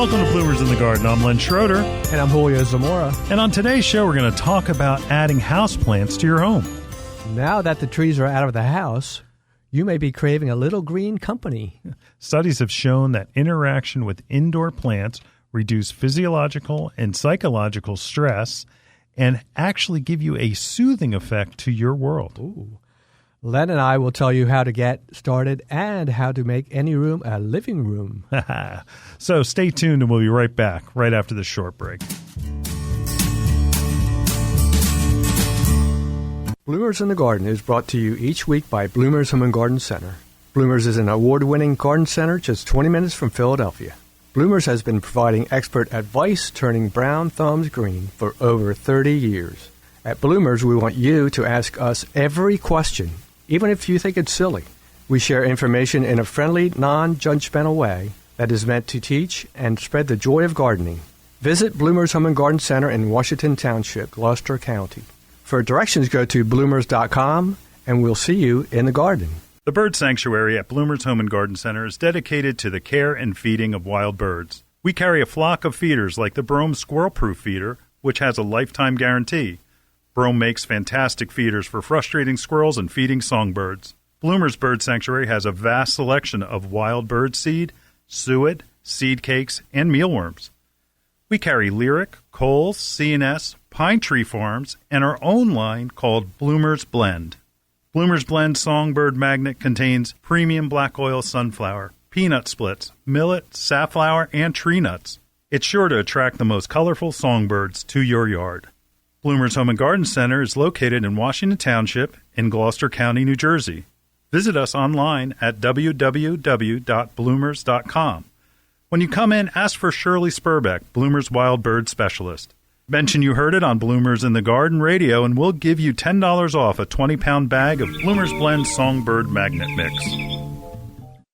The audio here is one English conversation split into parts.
Welcome to Bloomers in the Garden. I'm Len Schroeder. And I'm Julio Zamora. And on today's show, we're going to talk about adding houseplants to your home. Now that the trees are out of the house, you may be craving a little green company. Studies have shown that interaction with indoor plants reduce physiological and psychological stress and actually give you a soothing effect to your world. Ooh. Len and I will tell you how to get started and how to make any room a living room. So stay tuned and we'll be right back right after this short break. Bloomers in the Garden is brought to you each week by Bloomers Home and Garden Center. Bloomers is an award-winning garden center just 20 minutes from Philadelphia. Bloomers has been providing expert advice turning brown thumbs green for over 30 years. At Bloomers, we want you to ask us every question, even if you think it's silly. We share information in a friendly, non-judgmental way that is meant to teach and spread the joy of gardening. Visit Bloomers Home and Garden Center in Washington Township, Gloucester County. For directions, go to bloomers.com, and we'll see you in the garden. The Bird Sanctuary at Bloomers Home and Garden Center is dedicated to the care and feeding of wild birds. We carry a flock of feeders like the Brome Squirrel-Proof Feeder, which has a lifetime guarantee. Brome makes fantastic feeders for frustrating squirrels and feeding songbirds. Bloomers Bird Sanctuary has a vast selection of wild bird seed, suet, seed cakes, and mealworms. We carry Lyric, Coles, C&S, Pine Tree Farms, and our own line called Bloomers Blend. Bloomers Blend Songbird Magnet contains premium black oil sunflower, peanut splits, millet, safflower, and tree nuts. It's sure to attract the most colorful songbirds to your yard. Bloomers Home and Garden Center is located in Washington Township in Gloucester County, New Jersey. Visit us online at www.bloomers.com. When you come in, ask for Shirley Spurbeck, Bloomers Wild Bird Specialist. Mention you heard it on Bloomers in the Garden Radio, and we'll give you $10 off a 20-pound bag of Bloomers Blend Songbird Magnet Mix.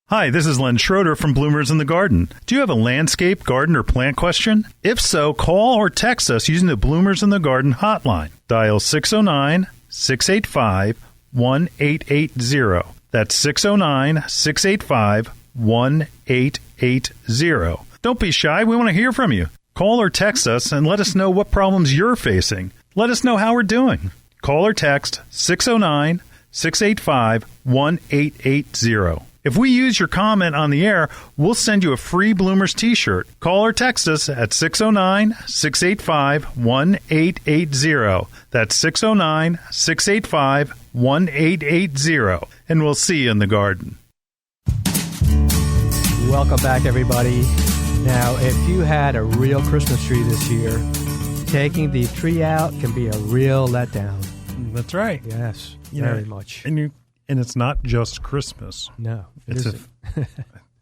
Hi, this is Len Schroeder from Bloomers in the Garden. Do you have a landscape, garden, or plant question? If so, call or text us using the Bloomers in the Garden hotline. Dial 609-685-1880. That's 609-685-1880. Don't be shy. We want to hear from you. Call or text us and let us know what problems you're facing. Let us know how we're doing. Call or text 609-685-1880. If we use your comment on the air, we'll send you a free Bloomers t-shirt. Call or text us at 609-685-1880. That's 609-685-1880. And we'll see you in the garden. Welcome back, everybody. Now, if you had a real Christmas tree this year, taking the tree out can be a real letdown. That's right. Yes, very much. And it's not just Christmas. No, it isn't.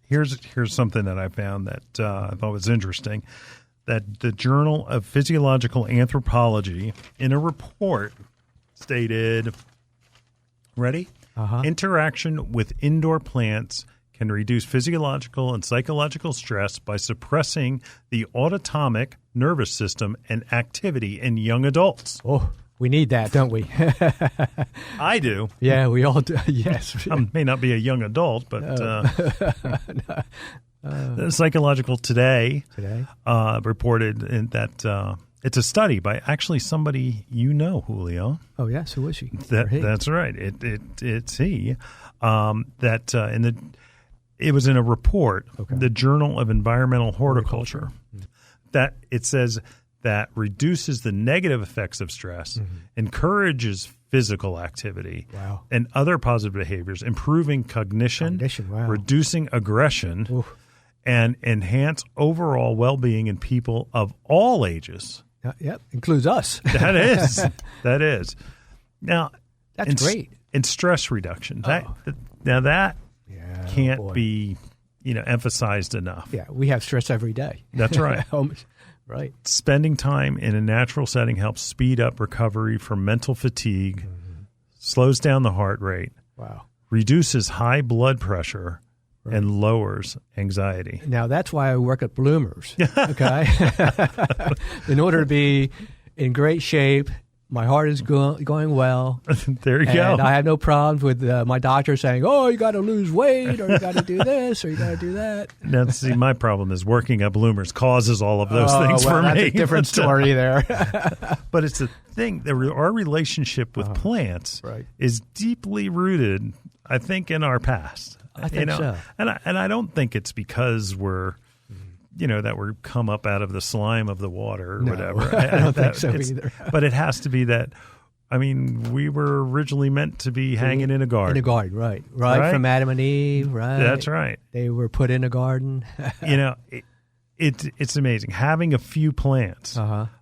Here's something that I found that I thought was interesting, that the Journal of Physiological Anthropology, in a report, stated, ready? Interaction with indoor plants can reduce physiological and psychological stress by suppressing the autonomic nervous system and activity in young adults. Oh, we need that, don't we? I do. Yeah, we all do. Yes. I may not be a young adult, but Psychological Today reported that it's a study by actually somebody you know, Julio. Oh, yes. Who is she? That's right. It's he. It was in a report, the Journal of Environmental Horticulture, that it says that reduces the negative effects of stress, encourages physical activity, and other positive behaviors, improving cognition, reducing aggression, and enhance overall well-being in people of all ages. Yep, includes us. That is. Now, that's great. And stress reduction. That can't be, emphasized enough. Yeah, we have stress every day. That's right. Right. Spending time in a natural setting helps speed up recovery from mental fatigue, slows down the heart rate, reduces high blood pressure, and lowers anxiety. Now, that's why I work at Bloomers, okay? In order to be in great shape, My heart is going well. There you go. And I have no problems with my doctor saying, "Oh, you got to lose weight, or you got to do this, or you got to do that." Now, see, my problem is working at Bloomers causes all of those things for that's me. A different story there. But it's a thing that our relationship with plants is deeply rooted, I think, in our past. I think so. And I don't think it's because we're, that we're come up out of the slime of the water or whatever. I don't think so either. But it has to be that, we were originally meant to be hanging in a garden. In a garden, right. From Adam and Eve, right. That's right. They were put in a garden. It's amazing. Having a few plants.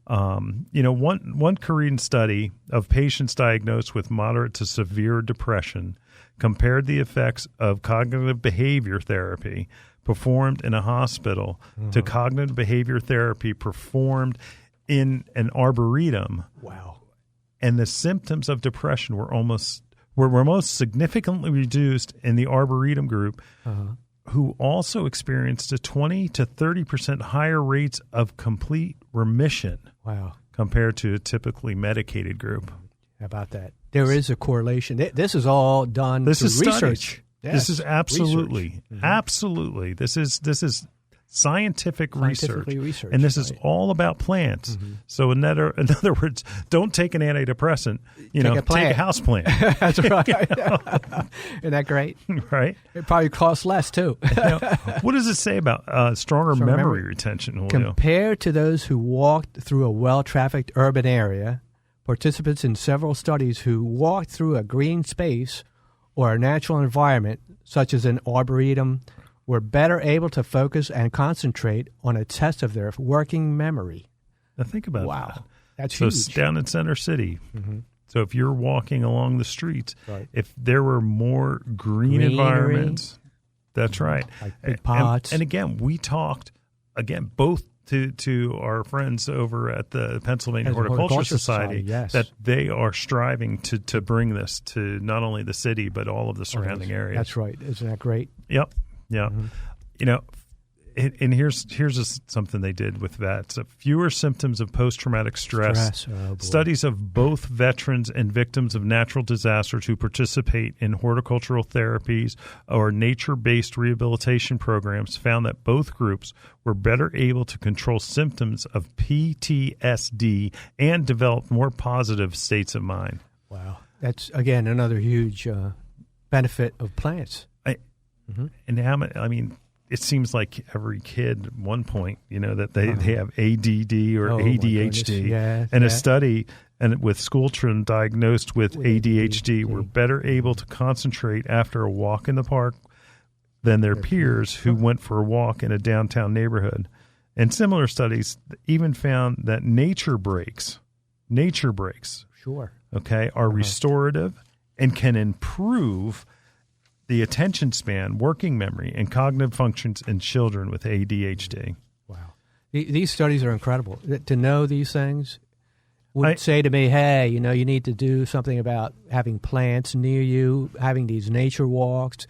One Korean study of patients diagnosed with moderate to severe depression compared the effects of cognitive behavior therapy performed in a hospital to cognitive behavior therapy performed in an arboretum. Wow. And the symptoms of depression were most significantly reduced in the arboretum group, who also experienced a 20 to 30% higher rates of complete remission. Wow. Compared to a typically medicated group. How about that? There is a correlation. This is all done through research. Yes. This is absolutely. This is scientific research. And this is all about plants. So in other words, don't take an antidepressant. Take a houseplant. That's right. Isn't that great? Right. It probably costs less too. What does it say about stronger memory retention, Julio? Compared to those who walked through a well-trafficked urban area, participants in several studies who walked through a green space or a natural environment, such as an arboretum, were better able to focus and concentrate on a test of their working memory. Now think about that. Wow. That's huge. So down in Center City. So if you're walking along the streets, if there were more greenery environments, that's right. Like big pots. And again, we talked, both to our friends over at the Pennsylvania Horticultural Society that they are striving to bring this to not only the city, but all of the surrounding areas. That's right. Isn't that great? Yep. Yeah. And here's something they did with vets. Fewer symptoms of post-traumatic stress. Studies of both veterans and victims of natural disasters who participate in horticultural therapies or nature-based rehabilitation programs found that both groups were better able to control symptoms of PTSD and develop more positive states of mind. Wow. That's, again, another huge benefit of plants. And it seems like every kid at one point, that they have ADD or ADHD. A study with school children diagnosed with ADHD were better able to concentrate after a walk in the park than their peers who went for a walk in a downtown neighborhood. And similar studies even found that nature breaks, are restorative and can improve the attention span, working memory, and cognitive functions in children with ADHD. Wow. These studies are incredible. To know these things would say to me, hey, you need to do something about having plants near you, having these nature walks,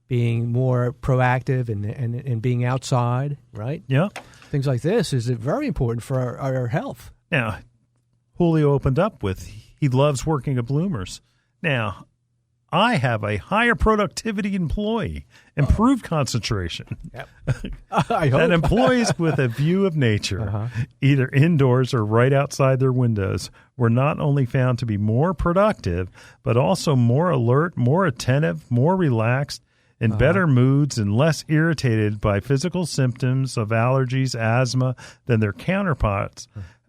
being more proactive and being outside, right? Yeah. Things like this is very important for our health. Now, Julio opened up with he loves working at Bloomers. Now, I have a higher productivity employee, improved concentration. Yep. I hope. And employees with a view of nature, either indoors or right outside their windows, were not only found to be more productive, but also more alert, more attentive, more relaxed, in better moods, and less irritated by physical symptoms of allergies, asthma than their counterparts.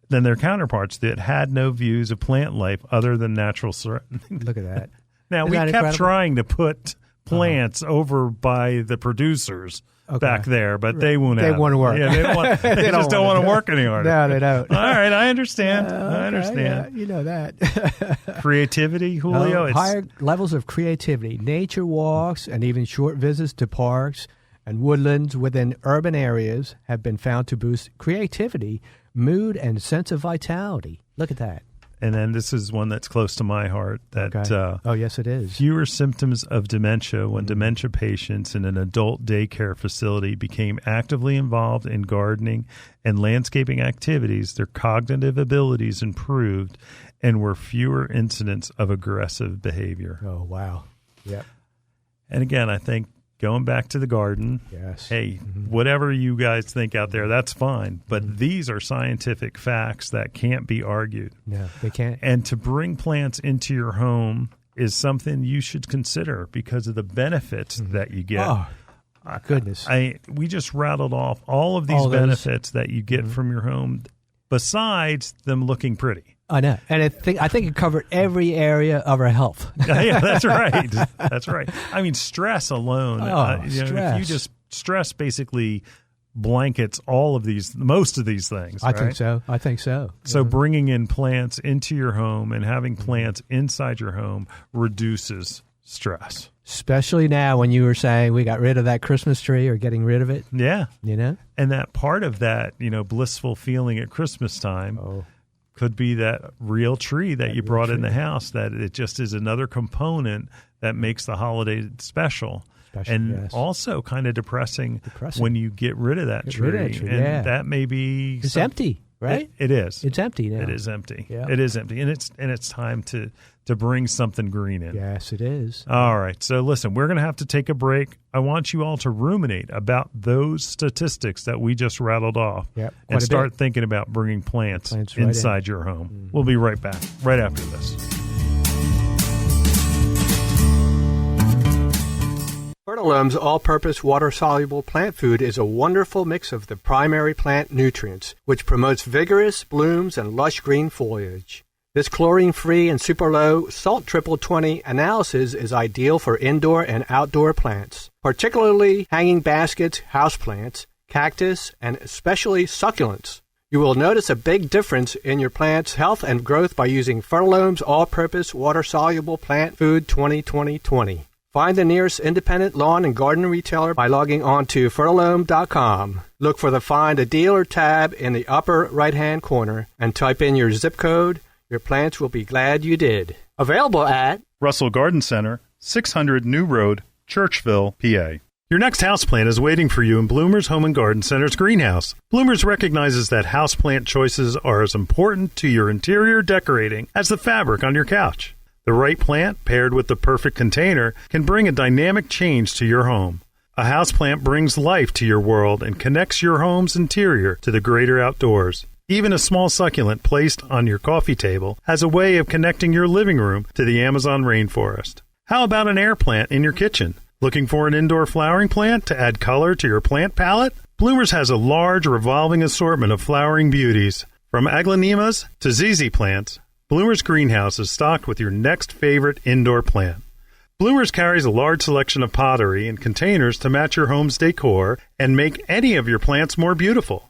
That had no views of plant life other than natural surroundings. Look at that. Now, we kept trying to put plants over by the producers back there, but they won't. They want to work. Yeah, they just don't want to work any harder. No, they don't. All right, I understand. I understand. Yeah, you know that. Creativity, Julio. Higher levels of creativity, nature walks, and even short visits to parks and woodlands within urban areas have been found to boost creativity, mood, and sense of vitality. Look at that. And then this is one that's close to my heart. Yes, it is. Fewer symptoms of dementia when dementia patients in an adult daycare facility became actively involved in gardening and landscaping activities. Their cognitive abilities improved, and were fewer incidents of aggressive behavior. Oh, wow. Yep. And again, I think going back to the garden, yes. Hey, whatever you guys think out there, that's fine. But these are scientific facts that can't be argued. No, they can't. And to bring plants into your home is something you should consider because of the benefits that you get. Oh, my goodness. We just rattled off all of these benefits that you get from your home besides them looking pretty. I know. And I think it covered every area of our health. Yeah, that's right. That's right. I mean, stress alone. Stress. If you just stress basically blankets most of these things. I think so. So bringing in plants into your home and having plants inside your home reduces stress. Especially now when you were saying we got rid of that Christmas tree or getting rid of it. Yeah. And that part of that, blissful feeling at Christmas time could be that real tree that you brought in the house, that it just is another component that makes the holiday special. And also kind of depressing when you get rid of that tree. And that may be... It's empty, right? It is. It's empty now. It is empty. Yeah. It is empty. And it's time to bring something green in. Yes, it is. All right. So listen, we're going to have to take a break. I want you all to ruminate about those statistics that we just rattled off and start thinking about bringing plants inside your home. Mm-hmm. We'll be right back, right after this. Fertilome's all-purpose water-soluble plant food is a wonderful mix of the primary plant nutrients, which promotes vigorous blooms and lush green foliage. This chlorine-free and super-low salt triple 20 analysis is ideal for indoor and outdoor plants, particularly hanging baskets, houseplants, cactus, and especially succulents. You will notice a big difference in your plant's health and growth by using Fertilome's all-purpose water-soluble plant food 2020. Find the nearest independent lawn and garden retailer by logging on to Fertilome.com. Look for the Find a Dealer tab in the upper right-hand corner and type in your zip code. Your plants will be glad you did. Available at Russell Garden Center, 600 New Road, Churchville, PA. Your next houseplant is waiting for you in Bloomer's Home and Garden Center's greenhouse. Bloomers recognizes that houseplant choices are as important to your interior decorating as the fabric on your couch. The right plant, paired with the perfect container, can bring a dynamic change to your home. A houseplant brings life to your world and connects your home's interior to the greater outdoors. Even a small succulent placed on your coffee table has a way of connecting your living room to the Amazon rainforest. How about an air plant in your kitchen? Looking for an indoor flowering plant to add color to your plant palette? Bloomers has a large revolving assortment of flowering beauties. From aglaonemas to Zzz Plants, Bloomers Greenhouse is stocked with your next favorite indoor plant. Bloomers carries a large selection of pottery and containers to match your home's decor and make any of your plants more beautiful.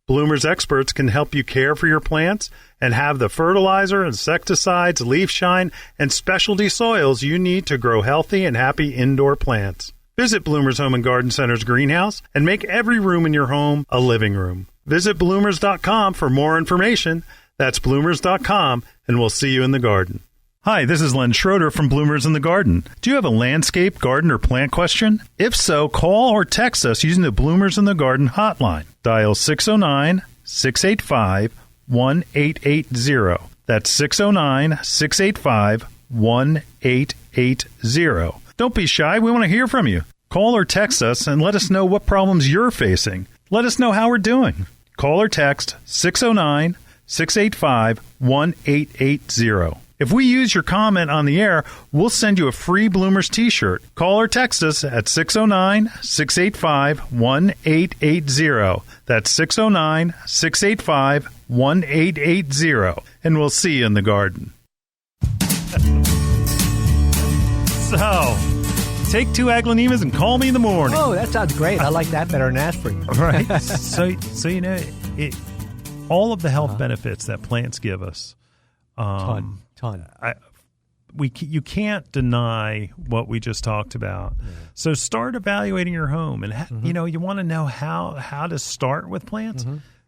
Bloomers experts can help you care for your plants and have the fertilizer, insecticides, leaf shine, and specialty soils you need to grow healthy and happy indoor plants. Visit Bloomers Home and Garden Center's greenhouse and make every room in your home a living room. Visit bloomers.com for more information. That's bloomers.com, and we'll see you in the garden. Hi, this is Len Schroeder from Bloomers in the Garden. Do you have a landscape, garden, or plant question? If so, call or text us using the Bloomers in the Garden hotline. Dial 609-685-1880. That's 609-685-1880. Don't be shy. We want to hear from you. Call or text us and let us know what problems you're facing. Let us know how we're doing. Call or text 609-685-1880. If we use your comment on the air, we'll send you a free Bloomers t-shirt. Call or text us at 609-685-1880. That's 609-685-1880. And we'll see you in the garden. So, take 2 aglaonemas and call me in the morning. Oh, that sounds great. I like that better than aspirin. Right. So you know, all of the health benefits that plants give us. Ton. You can't deny what we just talked about. Yeah. So start evaluating your home, and you want to know how to start with plants.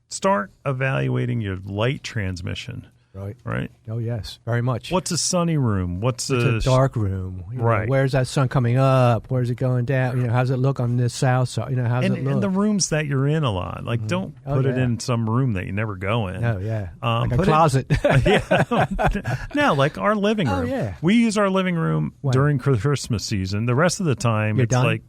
Start evaluating your light transmission. Right. Right. Oh, yes, very much. What's a sunny room? What's It's a dark room? Right. Where's that sun coming up? Where's it going down? How's it look on this south side? How's it look? And the rooms that you're in a lot, like don't put it in some room that you never go in. Oh, yeah. Like a closet. No, like our living room. Oh, yeah. We use our living room during Christmas season. The rest of the time, You're it's done? like,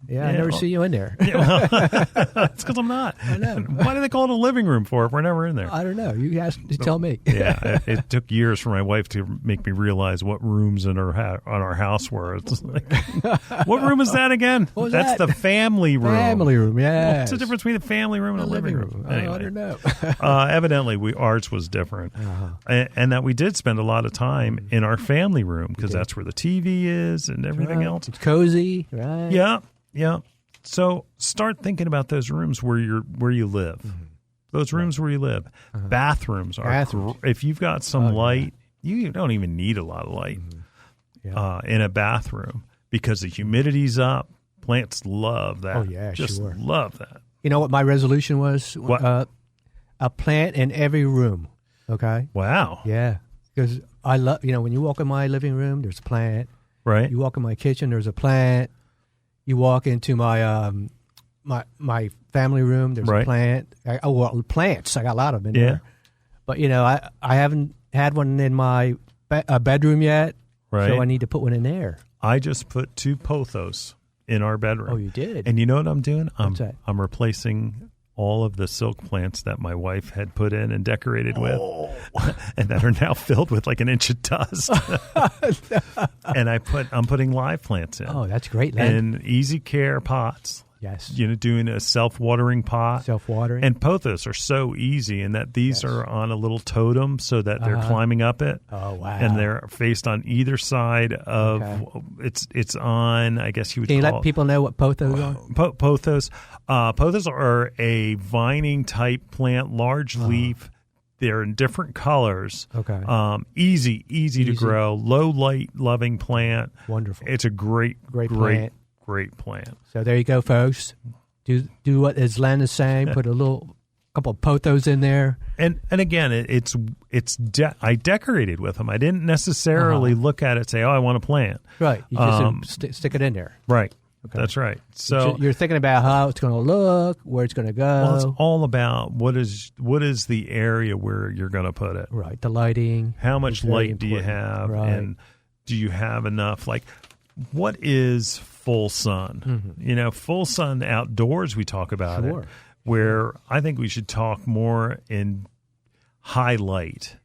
I never see you in there. It's because I'm not. I know. Why do they call it a living room for if we're never in there? I don't know. You have to tell me. It took years for my wife to make me realize what rooms in on our house were. It's like, what room is that again? What was That's that? the family room. Family room, yeah. What's the difference between a family room and a living room? Anyway, I don't know. evidently, ours was different, and that we did spend a lot of time in our family room because that's where the TV is and everything else. It's cozy, right? Yeah. So start thinking about those rooms where you live. Those rooms where you live. Bathrooms are if you've got some light, you don't even need a lot of light in a bathroom because the humidity's up. Plants love that. Oh yeah, just sure. love that. You know what my resolution was? What? A plant in every room. Okay. Wow. Yeah, because I love when you walk in my living room, there's a plant. Right. You walk in my kitchen, there's a plant. You walk into my my family room, there's a plant. Plants. I got a lot of them in there. But I haven't had one in my bedroom yet. Right. So I need to put one in there. I just put 2 pothos in our bedroom. Oh, you did? And you know what I'm doing? What's that? I'm replacing all of the silk plants that my wife had put in and decorated with, and that are now filled with like an inch of dust. And I'm putting live plants in. Oh, that's great, Len. And easy care pots. Yes. Doing a self-watering pot. Self-watering. And pothos are so easy in that these are on a little totem so that they're climbing up it. Oh, wow. And they're faced on either side of it's on, I guess you would Can you call let people know what pothos are? Pothos. Pothos are a vining type plant, large leaf. They're in different colors. Okay. Easy to grow. Low light loving plant. Wonderful. It's a great plant. Great plant. So there you go, folks. Do what as Len is saying. Put a couple of pothos in there. And again, I decorated with them. I didn't necessarily look at it and say, "Oh, I want a plant." Right. You just stick it in there. Right. Okay. That's right. So you're thinking about how it's going to look, where it's going to go. Well, it's all about what is the area where you're going to put it. Right. The lighting. How much light do you have, and do you have enough? Like, what is full sun? Mm-hmm. Full sun outdoors. We talk about it. Where I think we should talk more in highlight.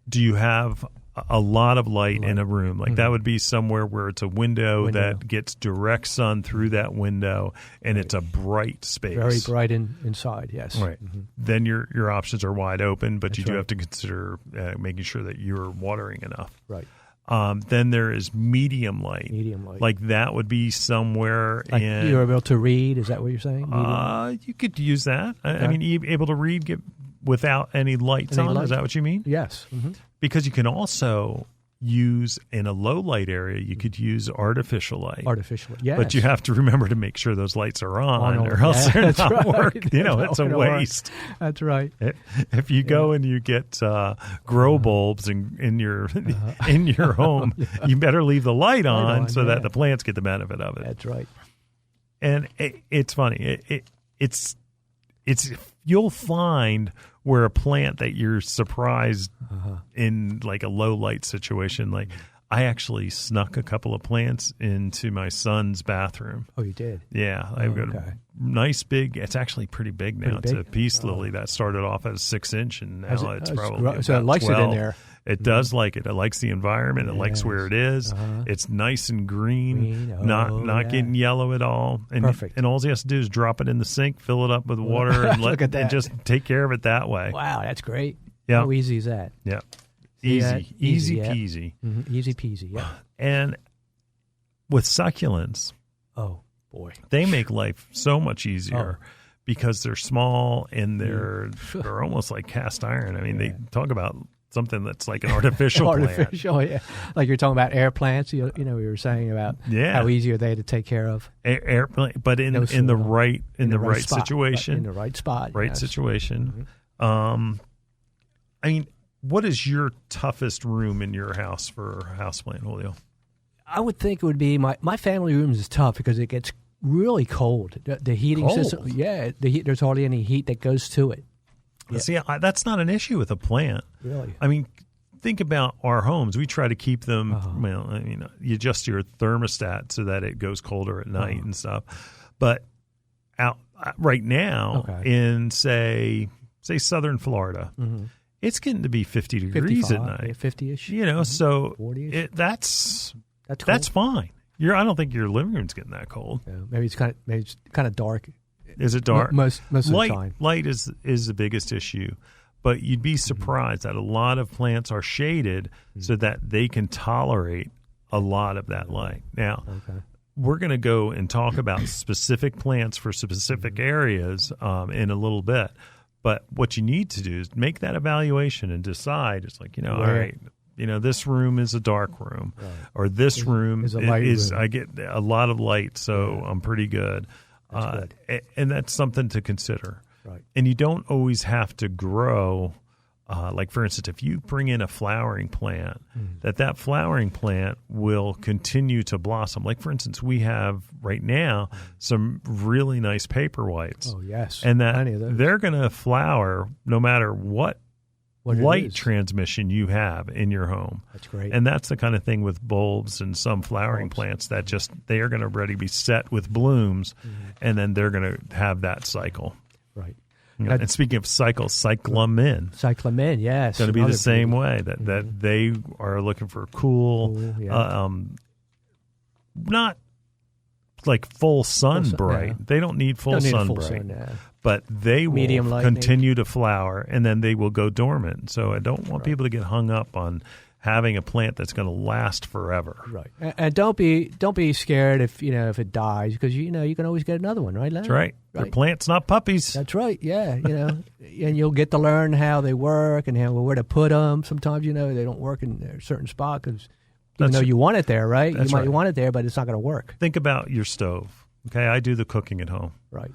Do you have a lot of light in a room? Like that would be somewhere where it's a window that gets direct sun through that window, and it's a bright space. Very bright inside, yes. Right. Mm-hmm. Then your options are wide open, but you do have to consider making sure that you're watering enough. Right. Then there is medium light. Like that would be somewhere in... You're able to read, is that what you're saying? You could use that. Okay. I mean, able to read without any lights on. Is that what you mean? Yes. Mm-hmm. Because you can also use, in a low light area, you could use artificial light. Yes. But you have to remember to make sure those lights are on or else they're not working. It's a waste. That's right. If you go and you get grow bulbs in your home, you better leave the light on so that the plants get the benefit of it. That's right. And it's funny. It's you'll find where a plant that you're surprised in like a low light situation, like I actually snuck a couple of plants into my son's bathroom. Oh, you did? Yeah. I've got a nice big, it's actually pretty big now. It's a peace lily that started off as 6-inch and now it's probably so it likes 12. it in there. It does like it. It likes the environment. It likes where it is. It's nice and green, not getting yellow at all. And, perfect. And all he has to do is drop it in the sink, fill it up with water, and and just take care of it that way. Wow, that's great. Yeah. How easy is that? Yeah. Easy peasy. Mm-hmm. Easy peasy, yeah. And with succulents, oh boy, they make life so much easier because they're small and they're almost like cast iron. I mean, they talk about something that's like an artificial plant. Yeah. Like you're talking about air plants. We were saying about how easy are they to take care of. Air plant, but in the right spot, situation, in the right spot, situation. I mean, what is your toughest room in your house for a houseplant, Julio? I would think it would be my family room is tough because it gets really cold. The heating system, there's hardly any heat that goes to it. Yeah. See, that's not an issue with a plant. Really? I mean, think about our homes. We try to keep them, you adjust your thermostat so that it goes colder at night and stuff. But out right now in, say southern Florida, it's getting to be 50 degrees at night. 50-ish. So 40-ish. That's fine. I don't think your living room's getting that cold. Yeah, maybe it's kind of dark. Is it dark? Most of the time. Light is the biggest issue. But you'd be surprised that a lot of plants are shaded so that they can tolerate a lot of that light. Now, we're going to go and talk about specific plants for specific areas in a little bit. But what you need to do is make that evaluation and decide. It's like, all right, this room is a dark room, or this room is a light room. I get a lot of light, so I'm pretty good. And that's something to consider. Right. And you don't always have to grow. Like, for instance, if you bring in a flowering plant, that flowering plant will continue to blossom. Like, for instance, we have right now some really nice paper whites. Oh, yes. And they're going to flower no matter what light transmission you have in your home. That's great. And that's the kind of thing with bulbs and some flowering plants that they are going to already be set with blooms, and then they're going to have that cycle. Right. And speaking of cycles, cyclamen. Cyclamen, yes. It's going to be the same way, that they are looking for cool, not like full sun bright. Yeah. They don't need full sun bright. But they will continue to flower, and then they will go dormant. So I don't want people to get hung up on having a plant that's going to last forever. Right. And don't be scared if it dies, because you can always get another one, right, Larry? That's right. They're plants, not puppies. That's right. Yeah. And you'll get to learn how they work and where to put them. Sometimes they don't work in a certain spot because you want it there, right? You might want it there, but it's not going to work. Think about your stove. Okay, I do the cooking at home. Right.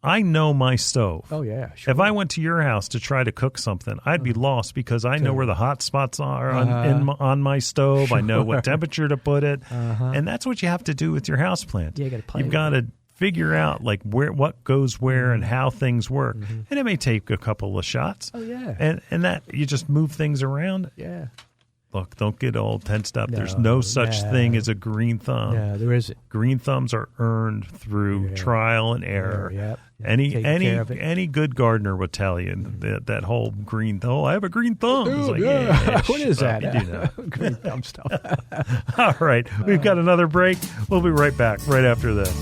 I know my stove. Oh, yeah, sure. If I went to your house to try to cook something, I'd be lost because I know where the hot spots are on my stove. Sure. I know what temperature to put it. And that's what you have to do with your houseplant. Yeah, you've got to figure out like what goes where and how things work. And it may take a couple of shots. Oh, yeah. And that you just move things around. Yeah. Look, don't get all tensed up. There's no such thing as a green thumb. No, there isn't. Green thumbs are earned through trial and error. Yep. Any good gardener would tell you that whole green thumb. Oh, I have a green thumb. It's like, what is that? You do know. Green thumb stuff. All right, we've got another break. We'll be right back right after this.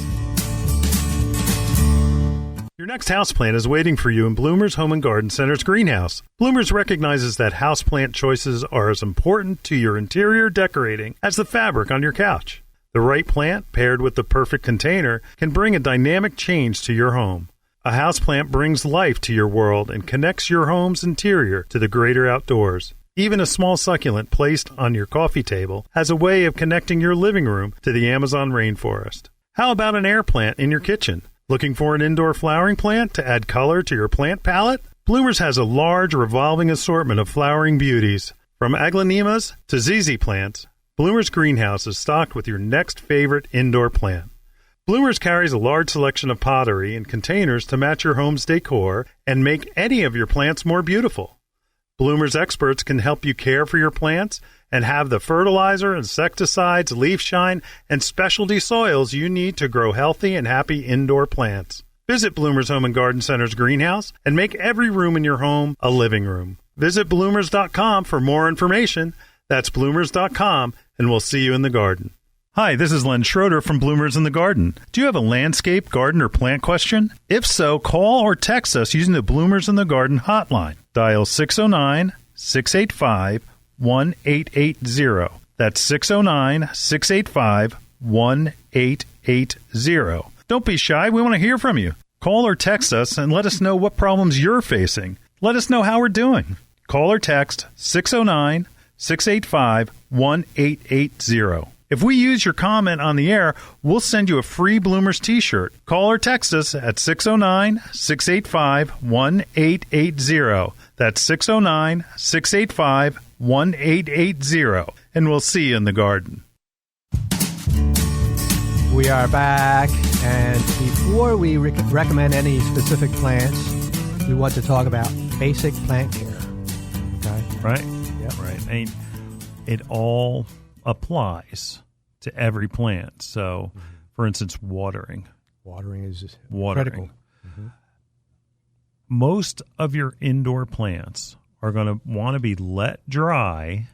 Your next houseplant is waiting for you in Bloomer's Home and Garden Center's greenhouse. Bloomers recognizes that houseplant choices are as important to your interior decorating as the fabric on your couch. The right plant, paired with the perfect container, can bring a dynamic change to your home. A houseplant brings life to your world and connects your home's interior to the greater outdoors. Even a small succulent placed on your coffee table has a way of connecting your living room to the Amazon rainforest. How about an air plant in your kitchen? Looking for an indoor flowering plant to add color to your plant palette? Bloomers has a large revolving assortment of flowering beauties. From aglaonemas to Zzz Plants, Bloomers Greenhouse is stocked with your next favorite indoor plant. Bloomers carries a large selection of pottery and containers to match your home's decor and make any of your plants more beautiful. Bloomers experts can help you care for your plants and have the fertilizer, insecticides, leaf shine, and specialty soils you need to grow healthy and happy indoor plants. Visit Bloomers Home and Garden Center's greenhouse and make every room in your home a living room. Visit bloomers.com for more information. That's bloomers.com, and we'll see you in the garden. Hi, this is Len Schroeder from Bloomers in the Garden. Do you have a landscape, garden, or plant question? If so, call or text us using the Bloomers in the Garden hotline. Dial 609-685-1880. That's 609-685-1880. Don't be shy. We want to hear from you. Call or text us and let us know what problems you're facing. Let us know how we're doing. Call or text 609-685-1880. If we use your comment on the air, we'll send you a free Bloomers t-shirt. Call or text us at 609-685-1880. That's 609-685-1880. And we'll see you in the garden. We are back, and before we recommend any specific plants, we want to talk about basic plant care. Okay? Right? Yep. Right. It all applies to every plant. So, for instance, watering. Watering is Watering. critical. Mm-hmm. Most of your indoor plants are going to want to be let dry,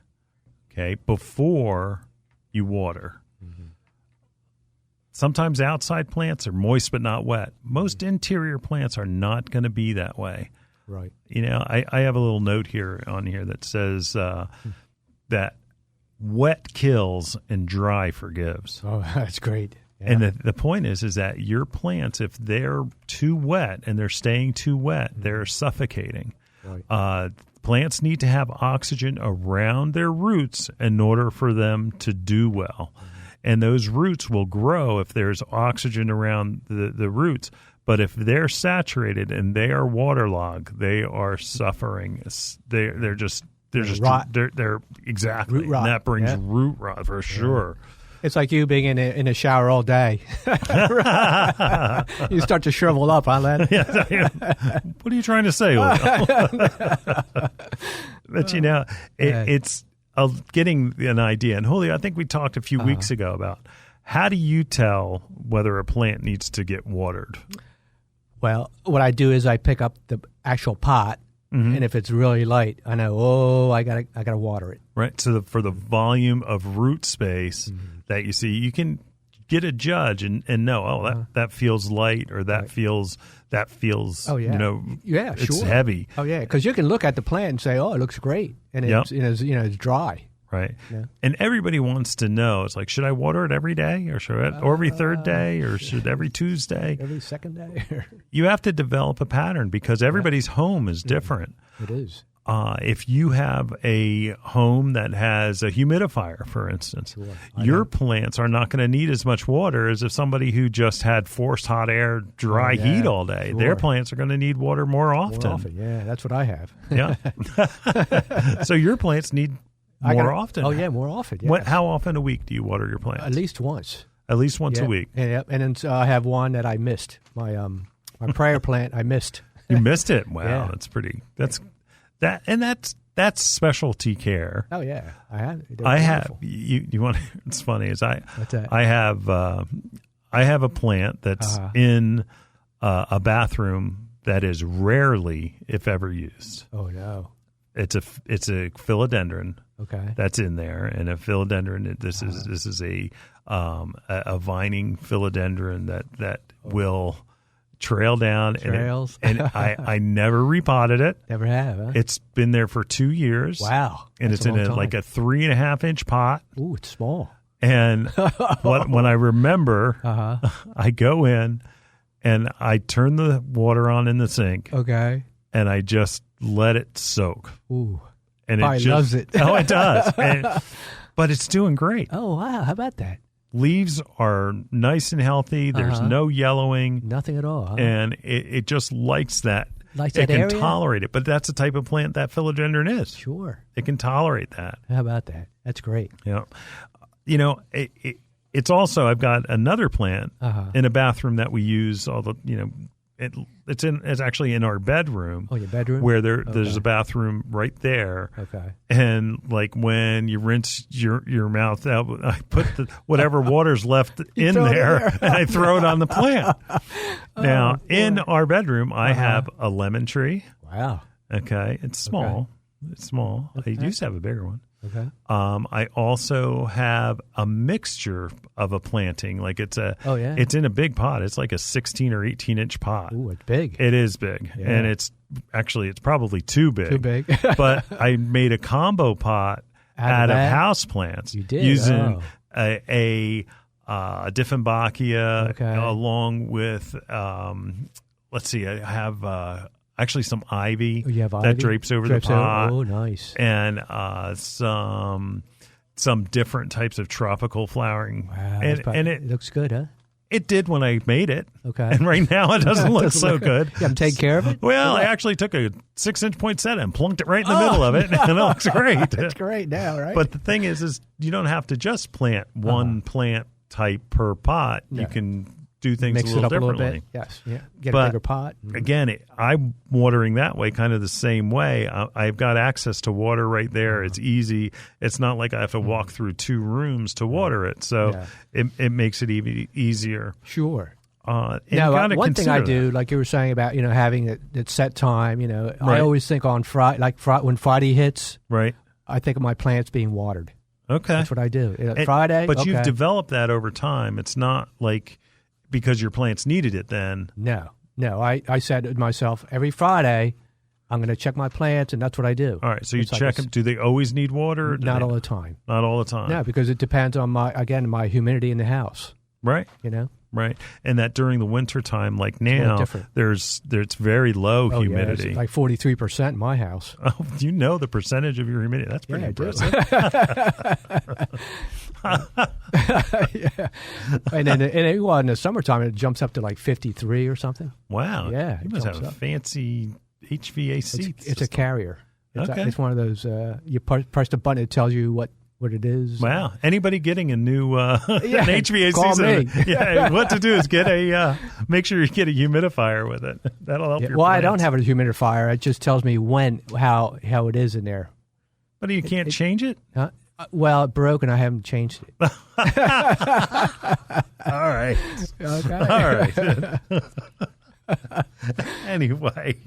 okay, before you water. Sometimes outside plants are moist but not wet. Most interior plants are not going to be that way. Right. You know, I have a little note here on here that says that wet kills and dry forgives. Oh, that's great. Yeah. And the point is that your plants, if they're too wet and they're staying too wet, they're suffocating. Right. Plants need to have oxygen around their roots in order for them to do well. And those roots will grow if there's oxygen around the roots. But if they're saturated and they are waterlogged, they are suffering. They're exactly root rot. And that brings root rot for sure. It's like you being in a shower all day. You start to shrivel up, huh, Len? What are you trying to say, Julio? But you know, it's getting an idea. And Julio, I think we talked a few weeks ago about how do you tell whether a plant needs to get watered? Well, what I do is I pick up the actual pot, and if it's really light, I know, I gotta water it. Right. So for the volume of root space that you see, you can get a judge and know, that feels light or that feels Oh yeah, you know, it's sure. heavy. Oh yeah, because you can look at the plant and say, oh, it looks great, and it's it's dry. Right. Yeah. And everybody wants to know, it's like, should I water it every day or or every third day or should every Tuesday? Every second day? You have to develop a pattern because everybody's home is different. It is. If you have a home that has a humidifier, for instance, your plants are not going to need as much water as if somebody who just had forced hot air, dry heat all day. Sure. Their plants are going to need water more often. Yeah, that's what I have. Yeah. So your plants need more often. Oh, yeah, more often. Yeah. How often a week do you water your plants? At least once. At least once a week. Yeah, and then I have one that I missed. My prayer plant I missed. You missed it? Wow, Yeah. that's pretty. That's specialty care. Oh yeah, I have. I have. You want? It's funny. What's that? I have a plant that's in a bathroom that is rarely, if ever, used. Oh no. It's a philodendron. Okay. That's in there, and a philodendron. This is a vining philodendron that will trail down. Trails. And I never repotted it. Never have. Huh? It's been there for 2 years. Wow. And it's in like a 3.5 inch pot. Ooh, it's small. And when I remember, I go in and I turn the water on in the sink. Okay. And I just let it soak. Ooh. And Probably it just loves it. Oh, it does. But it's doing great. Oh, wow. How about that? Leaves are nice and healthy. There's no yellowing. Nothing at all. Huh? And it just likes that. Likes it that can area? tolerate it. But that's the type of plant that philodendron is. Sure. It can tolerate that. How about that? That's great. Yeah. You know, it's also, I've got another plant in a bathroom that we use all the, it's actually in our bedroom. Oh, your bedroom? Where there's a bathroom right there. Okay. And like when you rinse your mouth out, I put whatever water's left in there and I throw it on the plant. Now, in our bedroom, I have a lemon tree. Wow. Okay. It's small. Okay. It's small. Okay. I used to have a bigger one. Okay. I also have a mixture of a planting. Like it's in a big pot. It's like a 16 or 18 inch pot. Ooh, it's big. It is big. Yeah. And it's probably too big. Too big. But I made a combo pot out of houseplants. You did? Using a Dieffenbachia along with, let's see, I have actually some ivy that drapes over the pot. Oh, nice. And some some different types of tropical flowering. Wow, and it looks good, huh? It did when I made it. Okay. And right now it doesn't look so good. You have to take care of it? Well, I actually took a 6-inch poinsettia and plunked it right in the middle of it, and it looks great. That's great now, right? But the thing is you don't have to just plant one plant type per pot. No. You can do things Mix a little it up differently. a little bit. Yes. Yeah. Get But a bigger pot. Again, I'm watering that way, kind of the same way. I've got access to water right there. It's easy. It's not like I have to walk through 2 rooms to water it. So it makes it easier. Sure. Now, one thing I do, that. like you were saying about, having it set time, Right. I always think on Friday, when Friday hits, Right. I think of my plants being watered. Okay. That's what I do. Friday. But okay. you've developed that over time. It's not like because your plants needed it then. No. I said to myself, every Friday, I'm going to check my plants, and that's what I do. All right. So you It's check them. Do they always need water? Not all the time. Not all the time. No, because it depends on my humidity in the house. Right. Right. And that during the winter time, like now, there's very low humidity. Yeah, it's like 43% in my house. Oh, you know the percentage of your humidity. That's pretty impressive. Yeah. And then in the summertime, it jumps up to like 53 or something. Wow. Yeah. You must have a fancy HVAC. It's a carrier. It's one of those, you press the button, it tells you what it is. Wow. Anybody getting a new an HVAC call system? me. Yeah. What to do is make sure you get a humidifier with it. That'll help your Well, plants. I don't have a humidifier. It just tells me how it is in there. But you can't change it? Well, it broke and I haven't changed it. All right. Okay. All right. Anyway.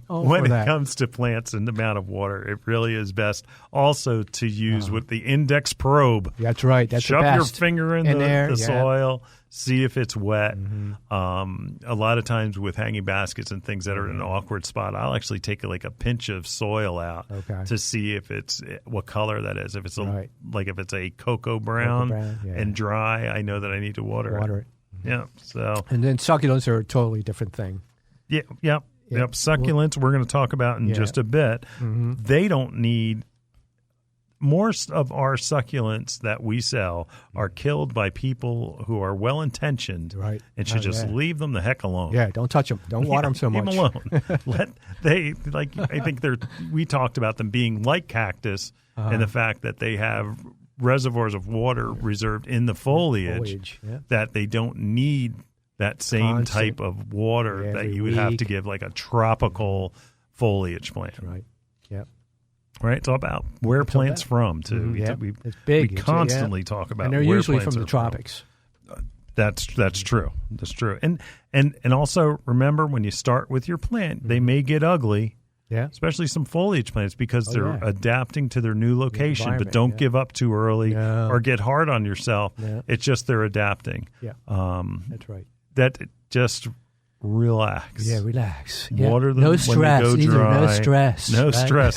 Oh, when it comes to plants and the amount of water, it really is best also to use with the index probe. That's right. That's Shove the best. your finger in the yeah. soil, see if it's wet. Mm-hmm. A lot of times with hanging baskets and things that are in an awkward spot, I'll actually take a pinch of soil out to see if it's what color that is. If it's if it's a cocoa brown, and dry, I know that I need to water it. Yeah. So and then succulents are a totally different thing. Yeah. Yep, succulents we're going to talk about in just a bit. Mm-hmm. They don't need – more of our succulents that we sell are killed by people who are well-intentioned and should just leave them the heck alone. Yeah, don't touch them. Don't water them so much. Leave them alone. I think we talked about them being like cactus and the fact that they have reservoirs of water reserved in the foliage that they don't need – that same type of water that you would have to give like a tropical foliage plant. Right. Yep. Right. It's all about where plants from too. Mm-hmm. It's big. We constantly talk about, and they're where usually plants from the tropics. That's true. That's true. And also remember when you start with your plant, they may get ugly. Yeah. Especially some foliage plants because they're adapting to their new location. But don't give up too early or get hard on yourself. Yeah. It's just they're adapting. Yeah. That's right. That just relax. Yeah, relax. Water them no stress. when you go dry. No stress. No stress.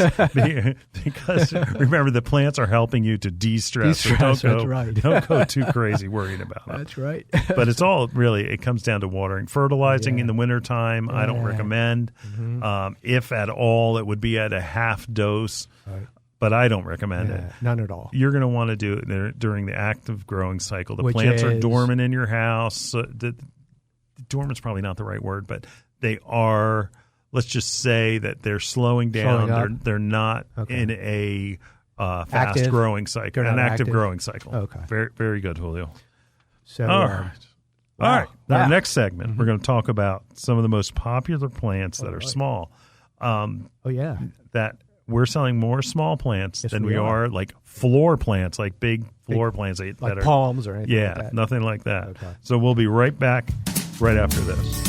Because remember, the plants are helping you to de-stress. So don't go too crazy worrying about it. That's right. But it's all really, it comes down to watering. Fertilizing in the wintertime, I don't recommend. Mm-hmm. If at all, it would be at a half dose. Right. But I don't recommend it. None at all. You're going to want to do it during the active growing cycle. The Which plants are dormant in your house. Dormant's probably not the right word, but they are, let's just say that they're slowing down. They're not in a fast growing cycle, an active growing cycle. Okay. Very, very good, Julio. So, all right. Wow. All right. Now, our next segment, we're going to talk about some of the most popular plants that are small. That we're selling more small plants than we are like floor plants, like big floor plants. Like that are, palms or anything like that. Nothing like that. Okay. So we'll be right back right after this.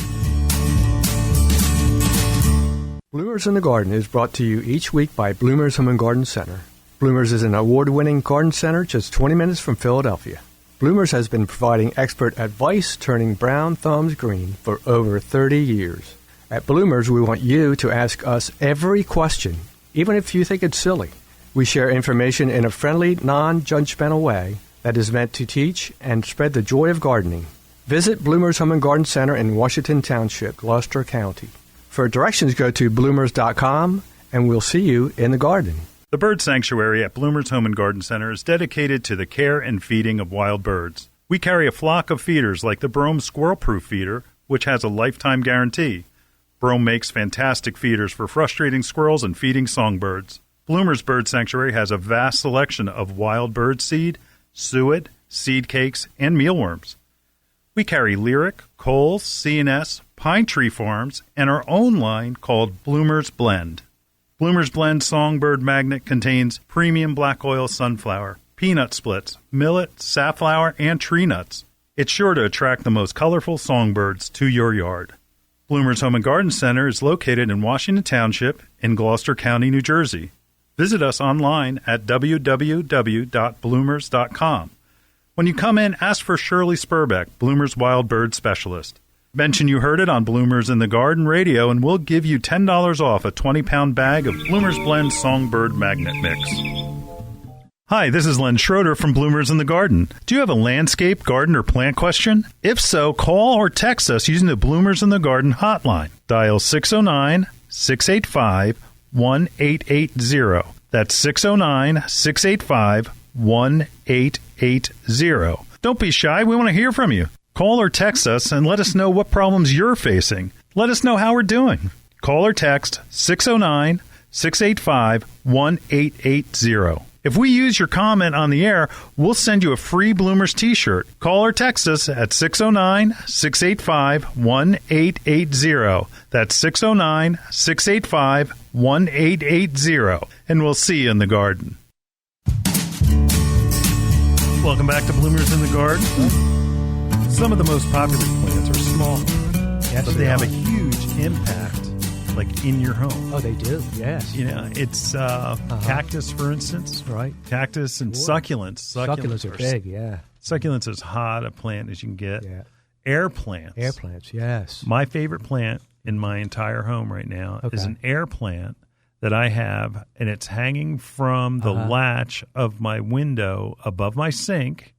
Bloomers in the Garden is brought to you each week by Bloomers Home and Garden Center. Bloomers is an award-winning garden center just 20 minutes from Philadelphia. Bloomers has been providing expert advice turning brown thumbs green for over 30 years. At Bloomers, we want you to ask us every question, even if you think it's silly. We share information in a friendly, non-judgmental way that is meant to teach and spread the joy of gardening. Visit Bloomers Home and Garden Center in Washington Township, Gloucester County. For directions, go to bloomers.com, and we'll see you in the garden. The bird sanctuary at Bloomer's Home and Garden Center is dedicated to the care and feeding of wild birds. We carry a flock of feeders like the Brome Squirrel-Proof feeder, which has a lifetime guarantee. Brome makes fantastic feeders for frustrating squirrels and feeding songbirds. Bloomer's Bird Sanctuary has a vast selection of wild bird seed, suet, seed cakes, and mealworms. We carry Lyric, Coles, C&S, Pine Tree Farms, and our own line called Bloomer's Blend. Bloomer's Blend Songbird Magnet contains premium black oil sunflower, peanut splits, millet, safflower, and tree nuts. It's sure to attract the most colorful songbirds to your yard. Bloomer's Home and Garden Center is located in Washington Township in Gloucester County, New Jersey. Visit us online at www.bloomers.com. When you come in, ask for Shirley Spurbeck, Bloomer's Wild Bird Specialist. Mention you heard it on Bloomers in the Garden Radio, and we'll give you $10 off a 20-pound bag of Bloomer's Blend Songbird Magnet Mix. Hi, this is Len Schroeder from Bloomers in the Garden. Do you have a landscape, garden, or plant question? If so, call or text us using the Bloomers in the Garden hotline. Dial 609-685-1880. That's 609-685-1880. Don't be shy. We want to hear from you. Call or text us and let us know what problems you're facing. Let us know how we're doing. Call or text 609-685-1880. If we use your comment on the air, we'll send you a free Bloomers t-shirt. Call or text us at 609-685-1880. That's 609-685-1880. And we'll see you in the garden. Welcome back to Bloomers in the Garden. Some of the most popular plants are small, Yes, but they have a huge impact, like in your home. Oh, they do. Yes. You know, it's cactus, for instance. Right. Cactus and succulents. Succulents are big, yeah. Succulents is hot a plant as you can get. Yeah. Air plants. Air plants, yes. My favorite plant in my entire home right now is an air plant that I have, and it's hanging from the latch of my window above my sink.